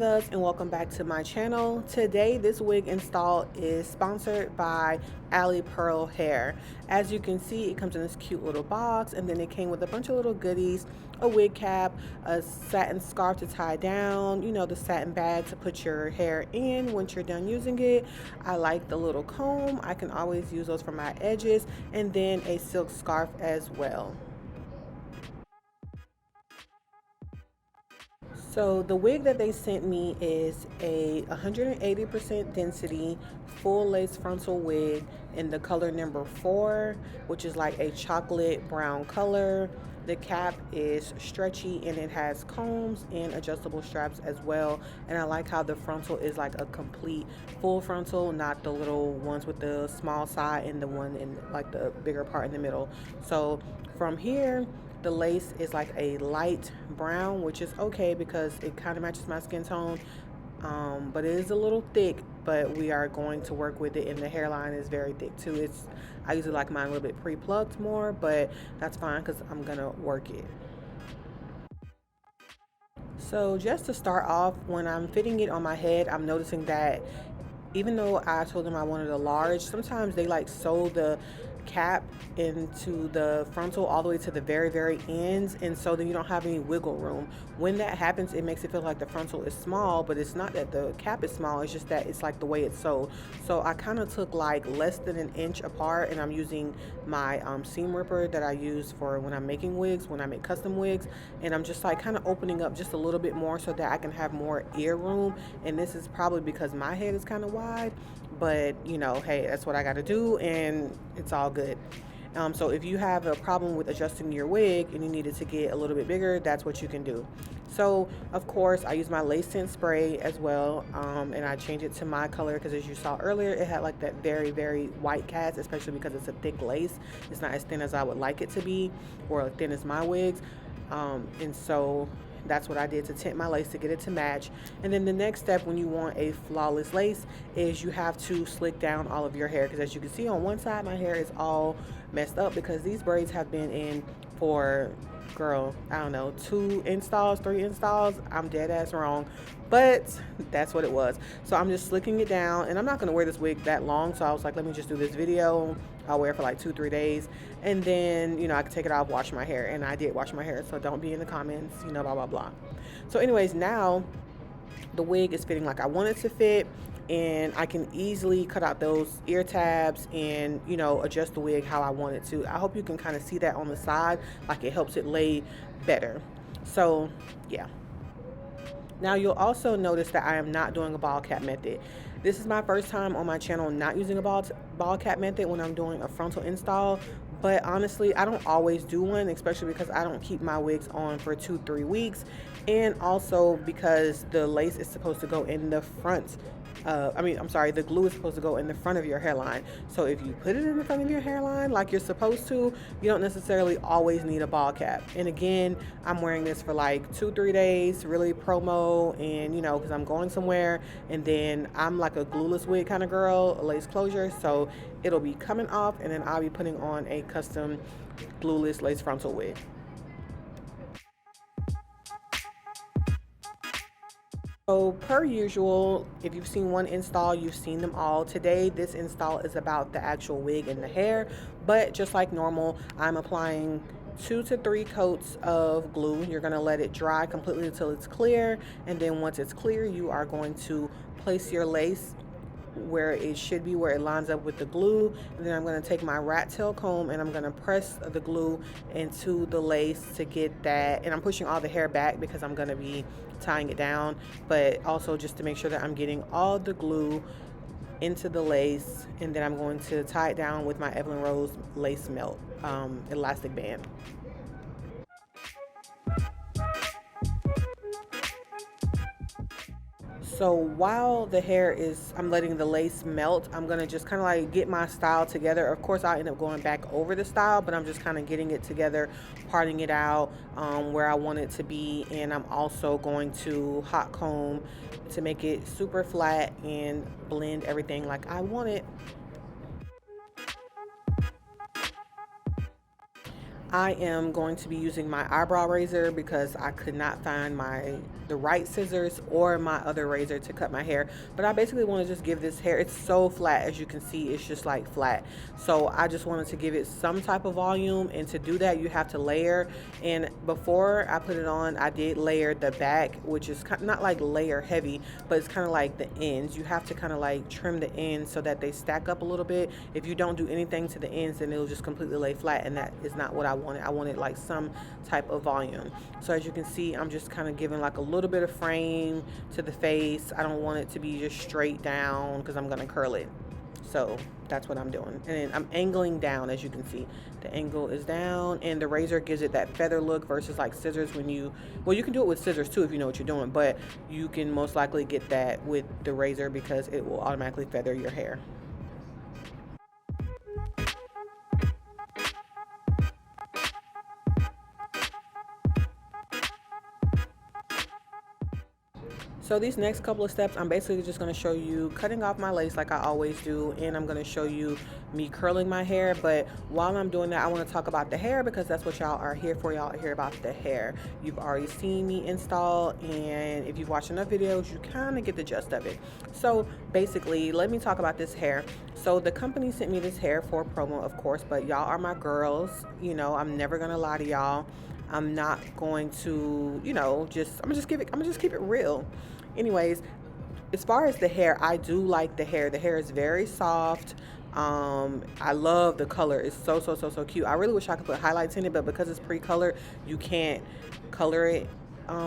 loves, and welcome back to my channel. Today this wig install is sponsored by Ali Pearl Hair. As you can see, it comes in this cute little box, and then it came with a bunch of little goodies: a wig cap, a satin scarf to tie down, you know, the satin bag to put your hair in once you're done using it. I like the little comb. I can always use those for my edges, and then a silk scarf as well. So the wig that they sent me is a 180% density full lace frontal wig in the color number 4, which is like a chocolate brown color. The cap is stretchy and it has combs and adjustable straps as well. And I like how the frontal is like a complete full frontal, not the little ones with the small side and the one in like the bigger part in the middle. So from here, the lace is like a light brown, which is okay because it kind of matches my skin tone, but it is a little thick, but we are going to work with it, and the hairline is very thick too. I usually like mine a little bit pre-plucked more, but that's fine because I'm gonna work it. So just to start off, when I'm fitting it on my head, I'm noticing that even though I told them I wanted a large, sometimes they like sew the cap into the frontal all the way to the very ends, and so then you don't have any wiggle room. When that happens, it makes it feel like the frontal is small, but it's not that the cap is small, it's just that it's like the way it's sewed. So I kind of took like less than an inch apart, and I'm using my seam ripper that I use for when I'm making wigs, when I make custom wigs, and I'm just like kind of opening up just a little bit more so that I can have more ear room. And this is probably because my head is kind of wide, but you know, hey, that's what I got to do, and it's all good. So if you have a problem with adjusting your wig and you need it to get a little bit bigger, that's what you can do. So of course I use my lace tint spray as well, and I change it to my color because, as you saw earlier, it had like that very white cast, especially because it's a thick lace. It's not as thin as I would like it to be, or as thin as my wigs, and so that's what I did to tint my lace to get it to match. And then the next step when you want a flawless lace is you have to slick down all of your hair, because as you can see on one side, my hair is all messed up because these braids have been in for, girl, I don't know, 2 installs, 3 installs. I'm dead ass wrong, but that's what it was. So I'm just slicking it down, and I'm not going to wear this wig that long, so I was like, let me just do this video. I'll wear it for like 2-3 days, and then, you know, I can take it off, wash my hair. And I did wash my hair, so don't be in the comments, you know, blah blah blah. So anyways, now the wig is fitting like I want it to fit, and I can easily cut out those ear tabs and, you know, adjust the wig how I want it to. I hope you can kind of see that on the side, like it helps it lay better. So yeah. Now you'll also notice that I am not doing a ball cap method. This is my first time on my channel not using a ball cap method when I'm doing a frontal install, but honestly I don't always do one, especially because I don't keep my wigs on for 2-3 weeks, and also because the lace is supposed to go in the front. The glue is supposed to go in the front of your hairline. So if you put it in the front of your hairline like you're supposed to, you don't necessarily always need a ball cap. And again, I'm wearing this for like 2-3 days, really promo, and you know, because I'm going somewhere, and then I'm like a glueless wig kind of girl, a lace closure, so it'll be coming off, and then I'll be putting on a custom glueless lace frontal wig. So per usual, if you've seen one install, you've seen them all. Today, this install is about the actual wig and the hair, but just like normal, I'm applying 2 to 3 coats of glue. You're going to let it dry completely until it's clear, and then once it's clear, you are going to place your lace where it should be, where it lines up with the glue. And then I'm going to take my rat tail comb and I'm going to press the glue into the lace to get that, and I'm pushing all the hair back because I'm going to be tying it down, but also just to make sure that I'm getting all the glue into the lace. And then I'm going to tie it down with my Evelyn Rose lace melt elastic band. So while the hair is, I'm letting the lace melt, I'm going to just kind of like get my style together. Of course, I'll end up going back over the style, but I'm just kind of getting it together, parting it out where I want it to be. And I'm also going to hot comb to make it super flat and blend everything like I want it. I am going to be using my eyebrow razor because I could not find my the right scissors or my other razor to cut my hair. But I basically want to just give this hair, it's so flat, as you can see, it's just like flat. So I just wanted to give it some type of volume, and to do that you have to layer. And before I put it on, I did layer the back, which is not like layer heavy, but it's kind of like the ends. You have to kind of like trim the ends so that they stack up a little bit. If you don't do anything to the ends, then it'll just completely lay flat, and that is not what I wanted. I wanted like some type of volume. So as you can see, I'm just kind of giving like a little bit of frame to the face. I don't want it to be just straight down because I'm gonna curl it. So that's what I'm doing. And then I'm angling down, as you can see. The angle is down, and the razor gives it that feather look versus like scissors when you, well, you can do it with scissors too if you know what you're doing, but you can most likely get that with the razor because it will automatically feather your hair. So these next couple of steps, I'm basically just going to show you cutting off my lace like I always do, and I'm going to show you me curling my hair. But while I'm doing that, I want to talk about the hair because that's what y'all are here for. Y'all are here about the hair. You've already seen me install, and if you've watched enough videos, you kind of get the gist of it. So basically, let me talk about this hair. So the company sent me this hair for promo, of course, but y'all are my girls. You know, I'm never going to lie to y'all. I'm not going to, you know, I'm gonna just keep it real. Anyways, as far as the hair, I do like the hair. The hair is very soft. I love the color. It's so cute. I really wish I could put highlights in it, but because it's pre-colored, you can't color it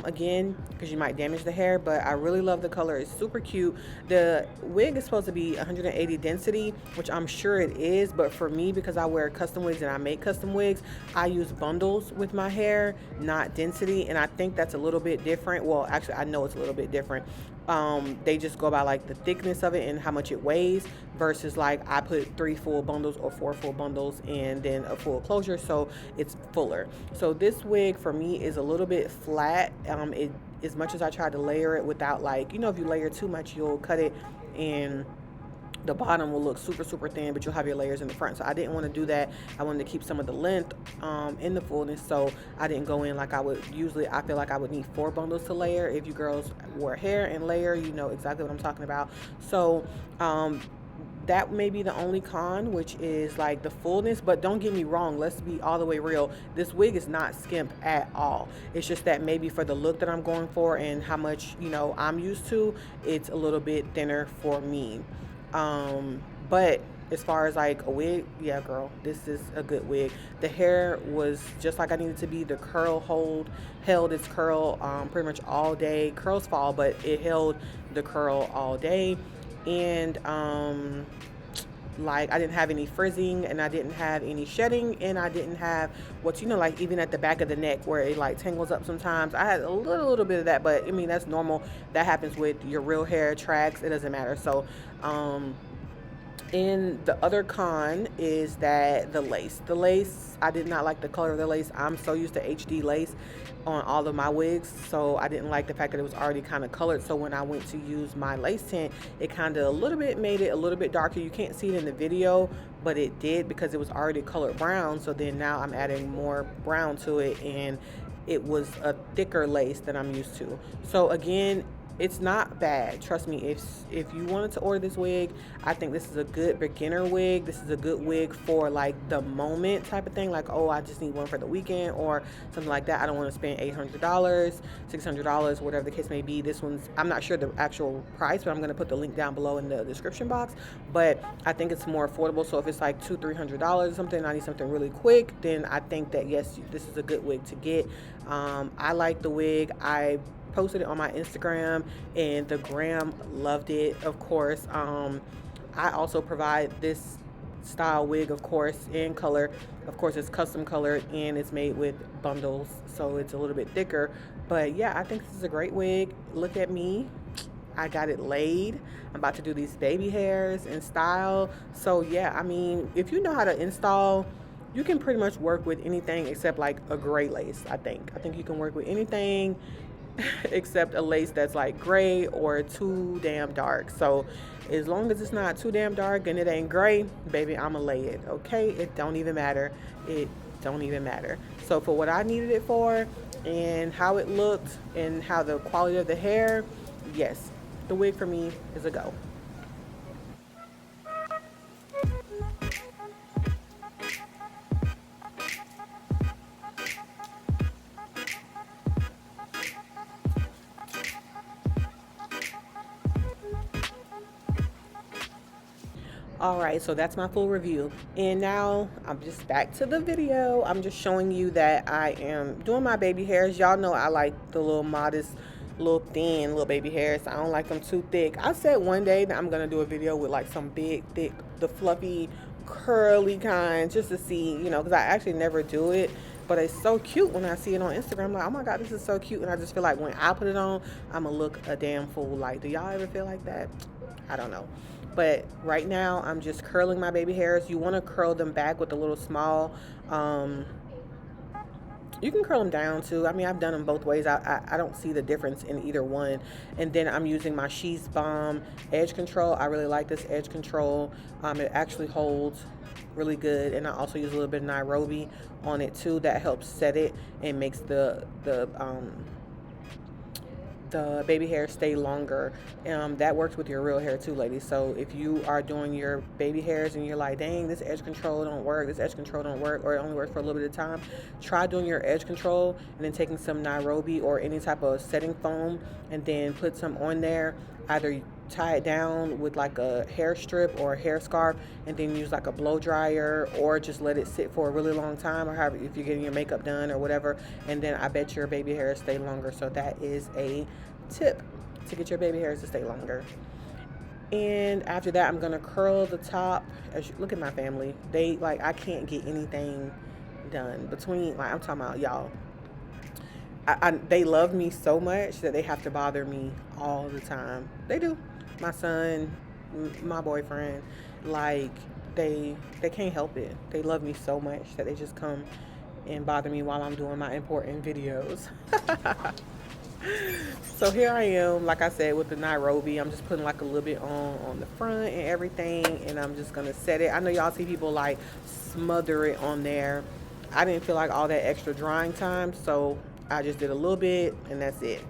again because you might damage the hair. But I really love the color. It's super cute. The wig is supposed to be 180 density, which I'm sure it is, but for me, because I wear custom wigs and I make custom wigs, I use bundles with my hair, not density, and I think that's a little bit different. Well, actually, I know it's a little bit different. They just go by like the thickness of it and how much it weighs versus like I put 3 full bundles or 4 full bundles and then a full closure, so it's fuller. So this wig for me is a little bit flat. As much as I tried to layer it without, like, you know, if you layer too much, you'll cut it and the bottom will look super thin, but you'll have your layers in the front. So I didn't want to do that. I wanted to keep some of the length in the fullness, so I didn't go in like I would usually. I feel like I would need 4 bundles to layer. If you girls wear hair and layer, you know exactly what I'm talking about. So that may be the only con, which is like the fullness. But don't get me wrong, let's be all the way real. This wig is not skimp at all. It's just that maybe for the look that I'm going for and how much, you know, I'm used to, it's a little bit thinner for me. But as far as like a wig, yeah, girl, this is a good wig. The hair was just like I needed to be. The curl held its curl pretty much all day. Curls fall, but it held the curl all day. And like I didn't have any frizzing, and I didn't have any shedding, and I didn't have what's, you know, like even at the back of the neck where it like tangles up sometimes. I had a little bit of that, but I mean that's normal. That happens with your real hair. Tracks, it doesn't matter. So and the other con is that the lace, I did not like the color of the lace. I'm so used to HD lace on all of my wigs, so I didn't like the fact that it was already kind of colored. So when I went to use my lace tint, it kind of a little bit made it a little bit darker. You can't see it in the video, but it did because it was already colored brown. So then now I'm adding more brown to it, and it was a thicker lace than I'm used to. So again, it's not bad. Trust me, if you wanted to order this wig, I think this is a good beginner wig. This is a good wig for like the moment type of thing, like, oh, I just need one for the weekend or something like that. I don't want to spend $800, $600, whatever the case may be. This one's, I'm not sure the actual price, but I'm going to put the link down below in the description box. But I think it's more affordable. So if it's like $200-300 or something, I need something really quick, then I think that yes, this is a good wig to get. I like the wig. I posted it on my Instagram and the gram loved it, of course. I also provide this style wig, of course, in color. Of course, it's custom colored and it's made with bundles, so it's a little bit thicker. But yeah, I think this is a great wig. Look at me, I got it laid. I'm about to do these baby hairs in style. So yeah, I mean, if you know how to install, you can pretty much work with anything except like a gray lace. I think you can work with anything except a lace that's like gray or too damn dark. So As long as it's not too damn dark and it ain't gray, baby, I'ma lay it. Okay, it don't even matter. It don't even matter. So for what I needed it for, and how it looked, and how the quality of the hair, yes, the wig for me is a go. All right, so that's my full review. And now I'm just back to the video. I'm just showing you that I am doing my baby hairs. Y'all know I like the little modest, little thin little baby hairs. I don't like them too thick. I said one day that I'm gonna do a video with like some big, thick, the fluffy, curly kind, just to see, you know, because I actually never do it. But it's so cute when I see it on Instagram. I'm like, oh my God, this is so cute. And I just feel like when I put it on, I'm gonna look a damn fool. Like, do y'all ever feel like that? I don't know. But right now, I'm just curling my baby hairs. You want to curl them back with a little small, you can curl them down too. I mean, I've done them both ways. I don't see the difference in either one. And then I'm using my She's Balm edge control. I really like this edge control. It actually holds really good. And I also use a little bit of Nairobi on it too. That helps set it and makes the baby hair stay longer. That works with your real hair too, ladies. So if you are doing your baby hairs and you're like, dang, this edge control don't work, this edge control don't work, or it only works for a little bit of time, try doing your edge control and then taking some Nairobi or any type of setting foam and then put some on there. Either tie it down with like a hair strip or a hair scarf and then use like a blow dryer, or just let it sit for a really long time, or however, if you're getting your makeup done or whatever, and then I bet your baby hairs stay longer. So that is a tip to get your baby hairs to stay longer. And after that, I'm gonna curl the top. As you look at my family, they like, I can't get anything done between, like, I'm talking about, y'all, they love me so much that they have to bother me all the time. They do. My son, my boyfriend, like, they can't help it. They love me so much that they just come and bother me while I'm doing my important videos. So here I am, like I said, with the Nairobi. I'm just putting like a little bit on the front and everything, and I'm just gonna set it. I know y'all see people like smother it on there. I didn't feel like all that extra drying time, so I just did a little bit and that's it.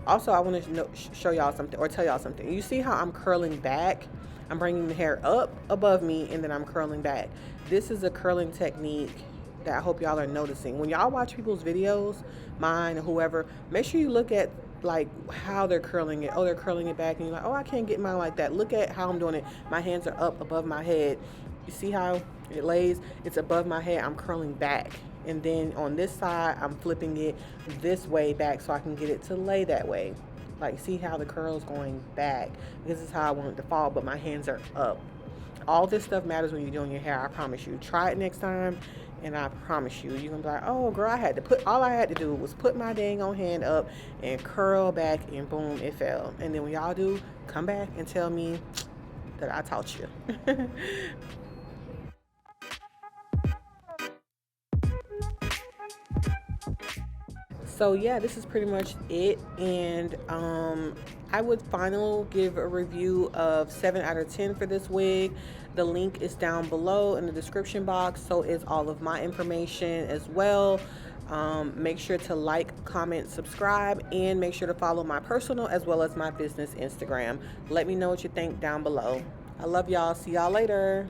Also, I want to show y'all something, or tell y'all something. You see how I'm curling back? I'm bringing the hair up above me and then I'm curling back. This is a curling technique that I hope y'all are noticing. When y'all watch people's videos, mine or whoever, make sure you look at like how they're curling it. Oh, they're curling it back, and you're like, oh, I can't get mine like that. Look at how I'm doing it. My hands are up above my head. You see how it lays? It's above my head. I'm curling back. And then on this side, I'm flipping it this way back so I can get it to lay that way. Like, see how the curl's going back? This is how I want it to fall, but my hands are up. All this stuff matters when you're doing your hair, I promise you. Try it next time, and I promise you, you're gonna be like, oh girl, all I had to do was put my dang on hand up and curl back, and boom, it fell. And then when y'all do, come back and tell me that I taught you. So yeah, this is pretty much it. And I would finally give a review of 7 out of 10 for this wig. The link is down below in the description box, so is all of my information as well. Make sure to like, comment, subscribe, and make sure to follow my personal as well as my business Instagram. Let me know what you think down below. I love y'all. See y'all later.